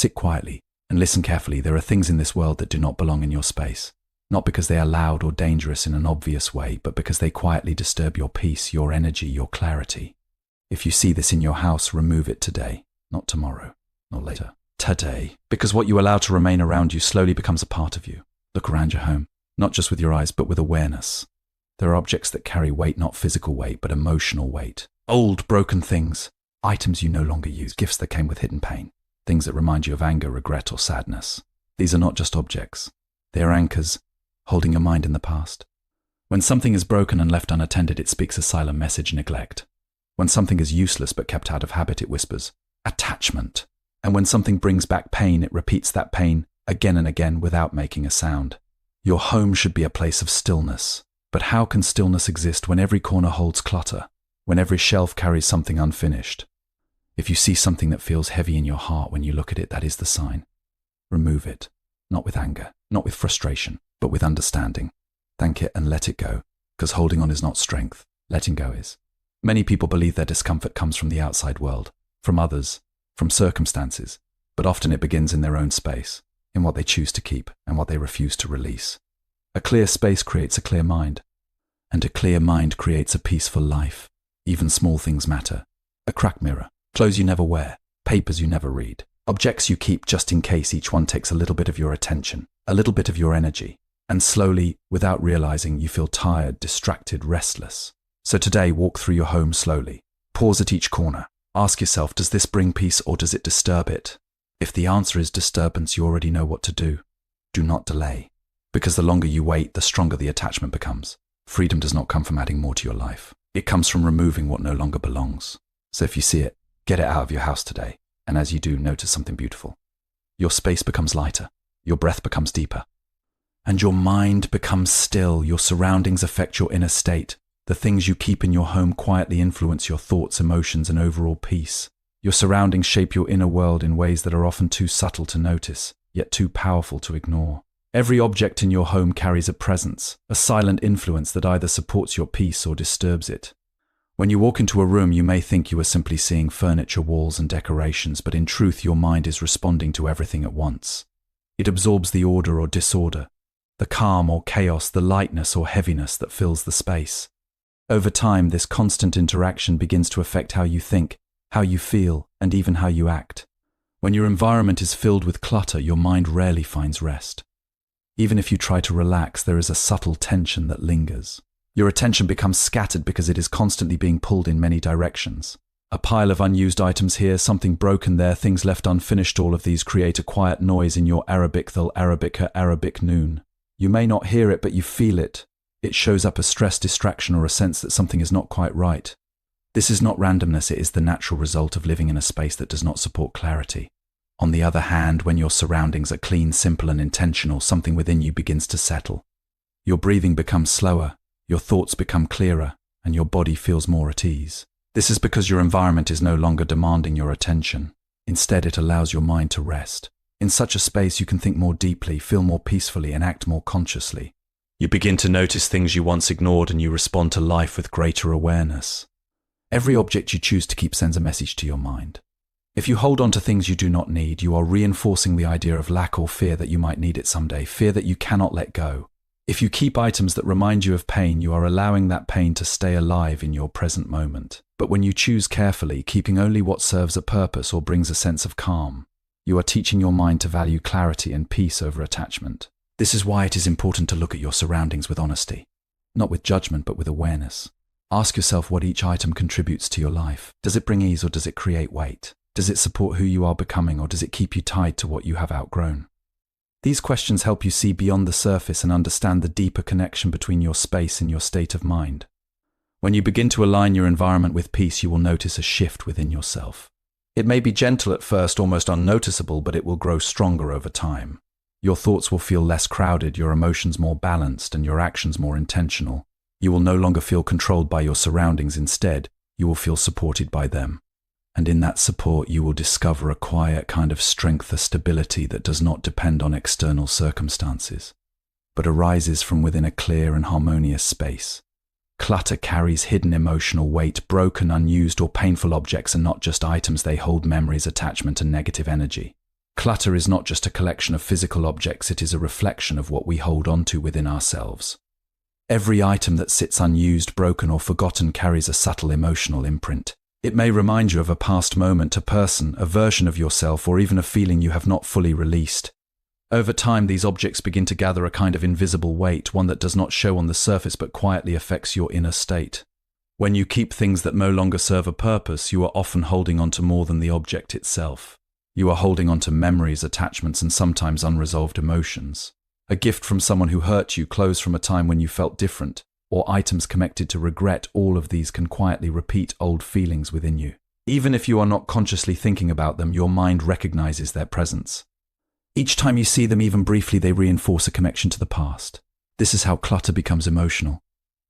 Sit quietly and listen carefully. There are things in this world that do not belong in your space. Not because they are loud or dangerous in an obvious way, but because they quietly disturb your peace, your energy, your clarity. If you see this in your house, remove it today, not tomorrow, not later. Today. Because what you allow to remain around you slowly becomes a part of you. Look around your home, not just with your eyes, but with awareness. There are objects that carry weight, not physical weight, but emotional weight. Old, broken things, items you no longer use, gifts that came with hidden pain, things that remind you of anger, regret, or sadness. These are not just objects. They are anchors, holding your mind in the past. When something is broken and left unattended, it speaks a silent message: neglect. When something is useless but kept out of habit, it whispers attachment. And when something brings back pain, it repeats that pain again and again without making a sound. Your home should be a place of stillness. But how can stillness exist when every corner holds clutter, when every shelf carries something unfinished? If you see something that feels heavy in your heart when you look at it, that is the sign. Remove it, not with anger, not with frustration, but with understanding. Thank it and let it go, because holding on is not strength, letting go is. Many people believe their discomfort comes from the outside world, from others, from circumstances, but often it begins in their own space, in what they choose to keep and what they refuse to release. A clear space creates a clear mind, and a clear mind creates a peaceful life. Even small things matter. A cracked mirror, clothes you never wear, papers you never read, objects you keep just in case. Each one takes a little bit of your attention, a little bit of your energy, and slowly, without realizing, you feel tired, distracted, restless. So today, walk through your home slowly. Pause at each corner. Ask yourself, does this bring peace or does it disturb it? If the answer is disturbance, you already know what to do. Do not delay. Because the longer you wait, the stronger the attachment becomes. Freedom does not come from adding more to your life. It comes from removing what no longer belongs. So if you see it, get it out of your house today. And as you do, notice something beautiful. Your space becomes lighter. Your breath becomes deeper. And your mind becomes still. Your surroundings affect your inner state. The things you keep in your home quietly influence your thoughts, emotions, and overall peace. Your surroundings shape your inner world in ways that are often too subtle to notice, yet too powerful to ignore. Every object in your home carries a presence, a silent influence that either supports your peace or disturbs it. When you walk into a room, you may think you are simply seeing furniture, walls, and decorations, but in truth, your mind is responding to everything at once. It absorbs the order or disorder, the calm or chaos, the lightness or heaviness that fills the space. Over time, this constant interaction begins to affect how you think, how you feel, and even how you act. When your environment is filled with clutter, your mind rarely finds rest. Even if you try to relax, there is a subtle tension that lingers. Your attention becomes scattered because it is constantly being pulled in many directions. A pile of unused items here, something broken there, things left unfinished. All of these create a quiet noise in your Arabic noon. You may not hear it, but you feel it. It shows up as stress, distraction, or a sense that something is not quite right. This is not randomness, it is the natural result of living in a space that does not support clarity. On the other hand, when your surroundings are clean, simple, and intentional, something within you begins to settle. Your breathing becomes slower, your thoughts become clearer, and your body feels more at ease. This is because your environment is no longer demanding your attention. Instead, it allows your mind to rest. In such a space, you can think more deeply, feel more peacefully, and act more consciously. You begin to notice things you once ignored, and you respond to life with greater awareness. Every object you choose to keep sends a message to your mind. If you hold on to things you do not need, you are reinforcing the idea of lack or fear that you might need it someday, fear that you cannot let go. If you keep items that remind you of pain, you are allowing that pain to stay alive in your present moment. But when you choose carefully, keeping only what serves a purpose or brings a sense of calm, you are teaching your mind to value clarity and peace over attachment. This is why it is important to look at your surroundings with honesty, not with judgment, but with awareness. Ask yourself what each item contributes to your life. Does it bring ease or does it create weight? Does it support who you are becoming or does it keep you tied to what you have outgrown? These questions help you see beyond the surface and understand the deeper connection between your space and your state of mind. When you begin to align your environment with peace, you will notice a shift within yourself. It may be gentle at first, almost unnoticeable, but it will grow stronger over time. Your thoughts will feel less crowded, your emotions more balanced, and your actions more intentional. You will no longer feel controlled by your surroundings. Instead, you will feel supported by them. And in that support, you will discover a quiet kind of strength, a stability that does not depend on external circumstances, but arises from within a clear and harmonious space. Clutter carries hidden emotional weight. Broken, unused, or painful objects are not just items, they hold memories, attachment, and negative energy. Clutter is not just a collection of physical objects, it is a reflection of what we hold on to within ourselves. Every item that sits unused, broken, or forgotten carries a subtle emotional imprint. It may remind you of a past moment, a person, a version of yourself, or even a feeling you have not fully released. Over time, these objects begin to gather a kind of invisible weight, one that does not show on the surface but quietly affects your inner state. When you keep things that no longer serve a purpose, you are often holding on to more than the object itself. You are holding on to memories, attachments, and sometimes unresolved emotions. A gift from someone who hurt you, clothes from a time when you felt different, or items connected to regret, all of these can quietly repeat old feelings within you. Even if you are not consciously thinking about them, your mind recognizes their presence. Each time you see them, even briefly, they reinforce a connection to the past. This is how clutter becomes emotional.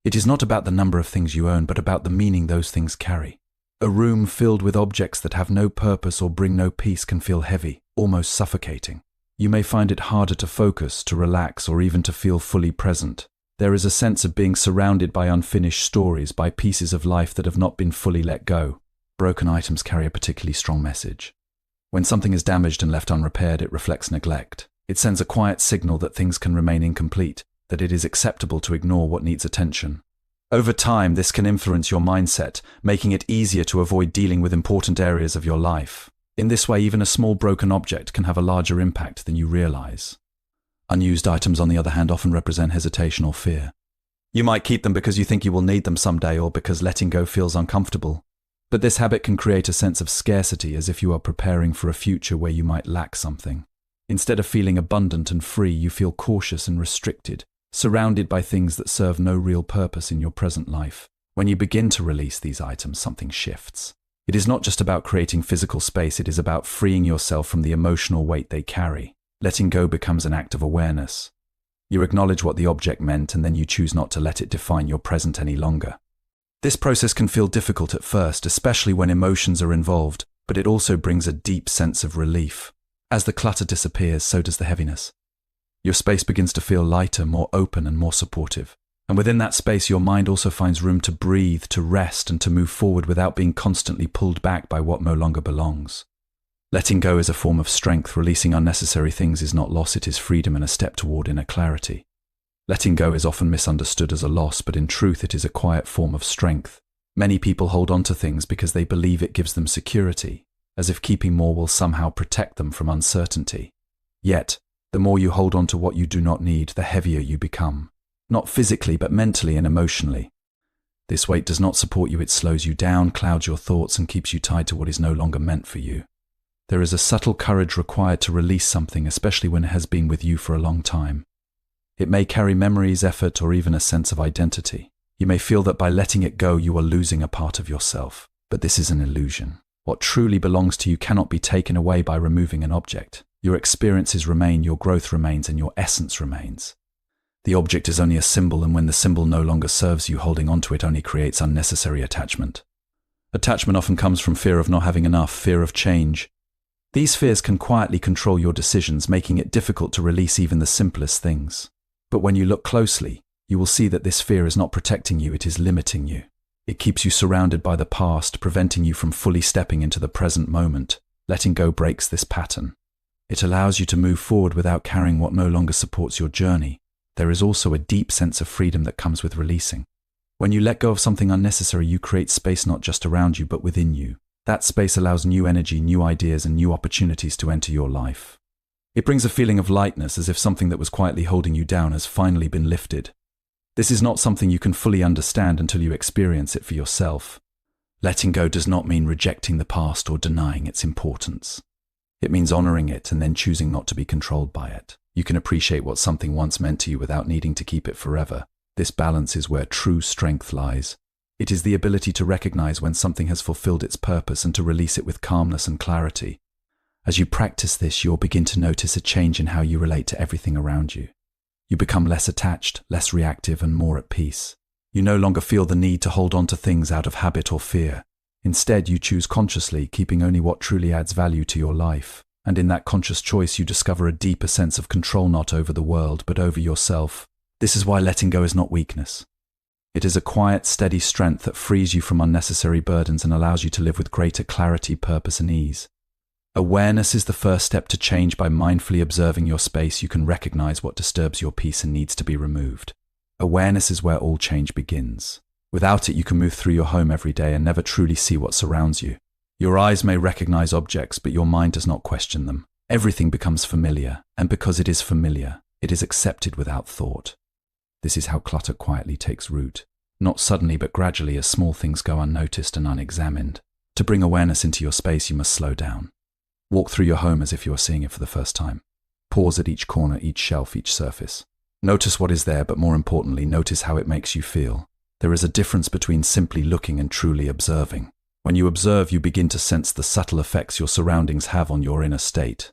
It is not about the number of things you own, but about the meaning those things carry. A room filled with objects that have no purpose or bring no peace can feel heavy, almost suffocating. You may find it harder to focus, to relax, or even to feel fully present. There is a sense of being surrounded by unfinished stories, by pieces of life that have not been fully let go. Broken items carry a particularly strong message. When something is damaged and left unrepaired, it reflects neglect. It sends a quiet signal that things can remain incomplete, that it is acceptable to ignore what needs attention. Over time, this can influence your mindset, making it easier to avoid dealing with important areas of your life. In this way, even a small broken object can have a larger impact than you realize. Unused items, on the other hand, often represent hesitation or fear. You might keep them because you think you will need them someday, or because letting go feels uncomfortable. But this habit can create a sense of scarcity, as if you are preparing for a future where you might lack something. Instead of feeling abundant and free, you feel cautious and restricted, surrounded by things that serve no real purpose in your present life. When you begin to release these items, something shifts. It is not just about creating physical space, it is about freeing yourself from the emotional weight they carry. Letting go becomes an act of awareness. You acknowledge what the object meant, and then you choose not to let it define your present any longer. This process can feel difficult at first, especially when emotions are involved, but it also brings a deep sense of relief. As the clutter disappears, so does the heaviness. Your space begins to feel lighter, more open, and more supportive. And within that space, your mind also finds room to breathe, to rest, and to move forward without being constantly pulled back by what no longer belongs. Letting go is a form of strength. Releasing unnecessary things is not loss, it is freedom and a step toward inner clarity. Letting go is often misunderstood as a loss, but in truth it is a quiet form of strength. Many people hold on to things because they believe it gives them security, as if keeping more will somehow protect them from uncertainty. Yet, the more you hold on to what you do not need, the heavier you become. Not physically, but mentally and emotionally. This weight does not support you, it slows you down, clouds your thoughts, and keeps you tied to what is no longer meant for you. There is a subtle courage required to release something, especially when it has been with you for a long time. It may carry memories, effort, or even a sense of identity. You may feel that by letting it go, you are losing a part of yourself. But this is an illusion. What truly belongs to you cannot be taken away by removing an object. Your experiences remain, your growth remains, and your essence remains. The object is only a symbol, and when the symbol no longer serves you, holding onto it only creates unnecessary attachment. Attachment often comes from fear of not having enough, fear of change. These fears can quietly control your decisions, making it difficult to release even the simplest things. But when you look closely, you will see that this fear is not protecting you, it is limiting you. It keeps you surrounded by the past, preventing you from fully stepping into the present moment. Letting go breaks this pattern. It allows you to move forward without carrying what no longer supports your journey. There is also a deep sense of freedom that comes with releasing. When you let go of something unnecessary, you create space not just around you, but within you. That space allows new energy, new ideas, and new opportunities to enter your life. It brings a feeling of lightness, as if something that was quietly holding you down has finally been lifted. This is not something you can fully understand until you experience it for yourself. Letting go does not mean rejecting the past or denying its importance. It means honoring it and then choosing not to be controlled by it. You can appreciate what something once meant to you without needing to keep it forever. This balance is where true strength lies. It is the ability to recognize when something has fulfilled its purpose and to release it with calmness and clarity. As you practice this, you'll begin to notice a change in how you relate to everything around you. You become less attached, less reactive, and more at peace. You no longer feel the need to hold on to things out of habit or fear. Instead, you choose consciously, keeping only what truly adds value to your life. And in that conscious choice, you discover a deeper sense of control, not over the world, but over yourself. This is why letting go is not weakness. It is a quiet, steady strength that frees you from unnecessary burdens and allows you to live with greater clarity, purpose, and ease. Awareness is the first step to change. By mindfully observing your space, you can recognize what disturbs your peace and needs to be removed. Awareness is where all change begins. Without it, you can move through your home every day and never truly see what surrounds you. Your eyes may recognize objects, but your mind does not question them. Everything becomes familiar, and because it is familiar, it is accepted without thought. This is how clutter quietly takes root. Not suddenly, but gradually, as small things go unnoticed and unexamined. To bring awareness into your space, you must slow down. Walk through your home as if you are seeing it for the first time. Pause at each corner, each shelf, each surface. Notice what is there, but more importantly, notice how it makes you feel. There is a difference between simply looking and truly observing. When you observe, you begin to sense the subtle effects your surroundings have on your inner state.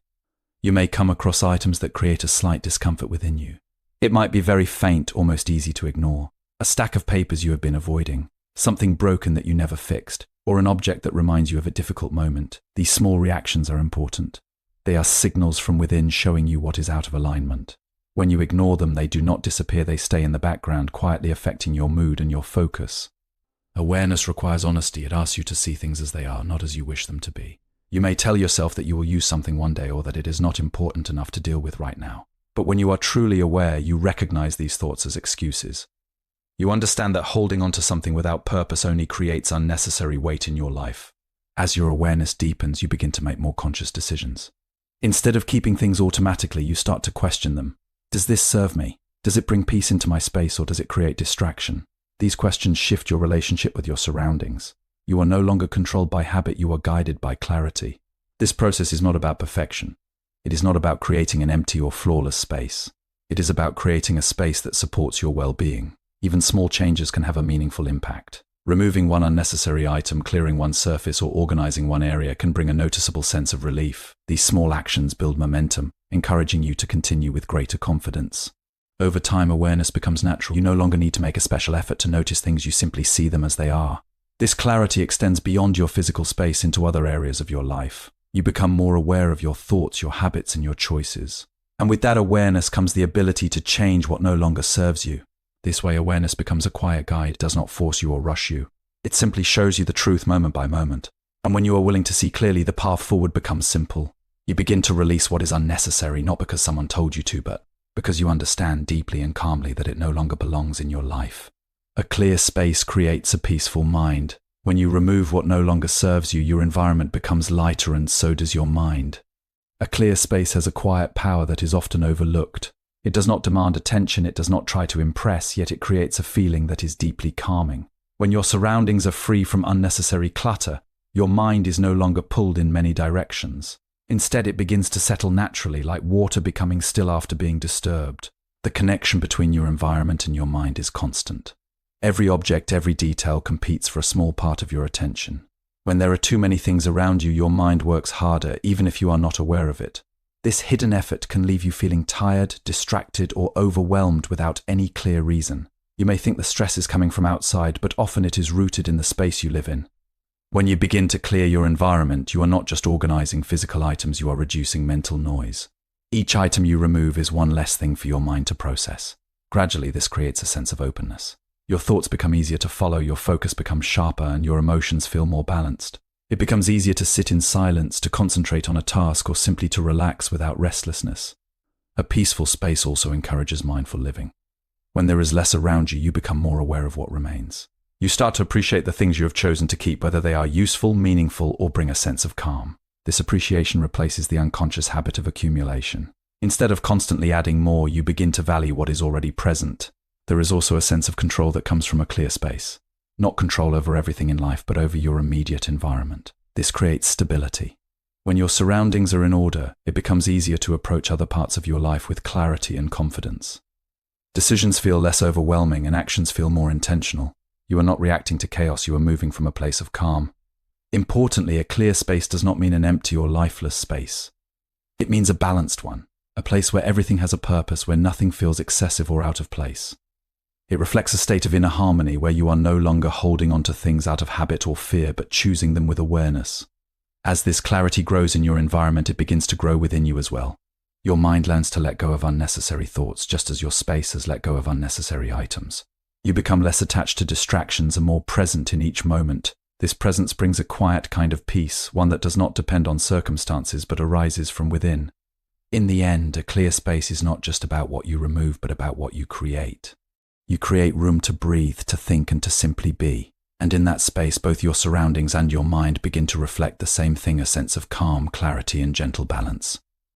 You may come across items that create a slight discomfort within you. It might be very faint, almost easy to ignore. A stack of papers you have been avoiding, something broken that you never fixed, or an object that reminds you of a difficult moment. These small reactions are important. They are signals from within showing you what is out of alignment. When you ignore them, they do not disappear, they stay in the background, quietly affecting your mood and your focus. Awareness requires honesty. It asks you to see things as they are, not as you wish them to be. You may tell yourself that you will use something one day or that it is not important enough to deal with right now. But when you are truly aware, you recognize these thoughts as excuses. You understand that holding on to something without purpose only creates unnecessary weight in your life. As your awareness deepens, you begin to make more conscious decisions. Instead of keeping things automatically, you start to question them. Does this serve me? Does it bring peace into my space, or does it create distraction? These questions shift your relationship with your surroundings. You are no longer controlled by habit, you are guided by clarity. This process is not about perfection. It is not about creating an empty or flawless space. It is about creating a space that supports your well-being. Even small changes can have a meaningful impact. Removing one unnecessary item, clearing one surface, or organizing one area can bring a noticeable sense of relief. These small actions build momentum, encouraging you to continue with greater confidence. Over time, awareness becomes natural. You no longer need to make a special effort to notice things, you simply see them as they are. This clarity extends beyond your physical space into other areas of your life. You become more aware of your thoughts, your habits, and your choices. And with that awareness comes the ability to change what no longer serves you. This way, awareness becomes a quiet guide. It does not force you or rush you. It simply shows you the truth moment by moment. And when you are willing to see clearly, the path forward becomes simple. You begin to release what is unnecessary, not because someone told you to, but because you understand deeply and calmly that it no longer belongs in your life. A clear space creates a peaceful mind. When you remove what no longer serves you, your environment becomes lighter and so does your mind. A clear space has a quiet power that is often overlooked. It does not demand attention, it does not try to impress, yet it creates a feeling that is deeply calming. When your surroundings are free from unnecessary clutter, your mind is no longer pulled in many directions. Instead, it begins to settle naturally, like water becoming still after being disturbed. The connection between your environment and your mind is constant. Every object, every detail competes for a small part of your attention. When there are too many things around you, your mind works harder, even if you are not aware of it. This hidden effort can leave you feeling tired, distracted, or overwhelmed without any clear reason. You may think the stress is coming from outside, but often it is rooted in the space you live in. When you begin to clear your environment, you are not just organizing physical items, you are reducing mental noise. Each item you remove is one less thing for your mind to process. Gradually, this creates a sense of openness. Your thoughts become easier to follow, your focus becomes sharper, and your emotions feel more balanced. It becomes easier to sit in silence, to concentrate on a task, or simply to relax without restlessness. A peaceful space also encourages mindful living. When there is less around you, you become more aware of what remains. You start to appreciate the things you have chosen to keep, whether they are useful, meaningful, or bring a sense of calm. This appreciation replaces the unconscious habit of accumulation. Instead of constantly adding more, you begin to value what is already present. There is also a sense of control that comes from a clear space. Not control over everything in life, but over your immediate environment. This creates stability. When your surroundings are in order, it becomes easier to approach other parts of your life with clarity and confidence. Decisions feel less overwhelming and actions feel more intentional. You are not reacting to chaos, you are moving from a place of calm. Importantly, a clear space does not mean an empty or lifeless space. It means a balanced one, a place where everything has a purpose, where nothing feels excessive or out of place. It reflects a state of inner harmony where you are no longer holding on to things out of habit or fear, but choosing them with awareness. As this clarity grows in your environment, it begins to grow within you as well. Your mind learns to let go of unnecessary thoughts, just as your space has let go of unnecessary items. You become less attached to distractions and more present in each moment. This presence brings a quiet kind of peace, one that does not depend on circumstances but arises from within. In the end, a clear space is not just about what you remove, but about what you create. You create room to breathe, to think, and to simply be. And in that space, both your surroundings and your mind begin to reflect the same thing, a sense of calm, clarity, and gentle balance.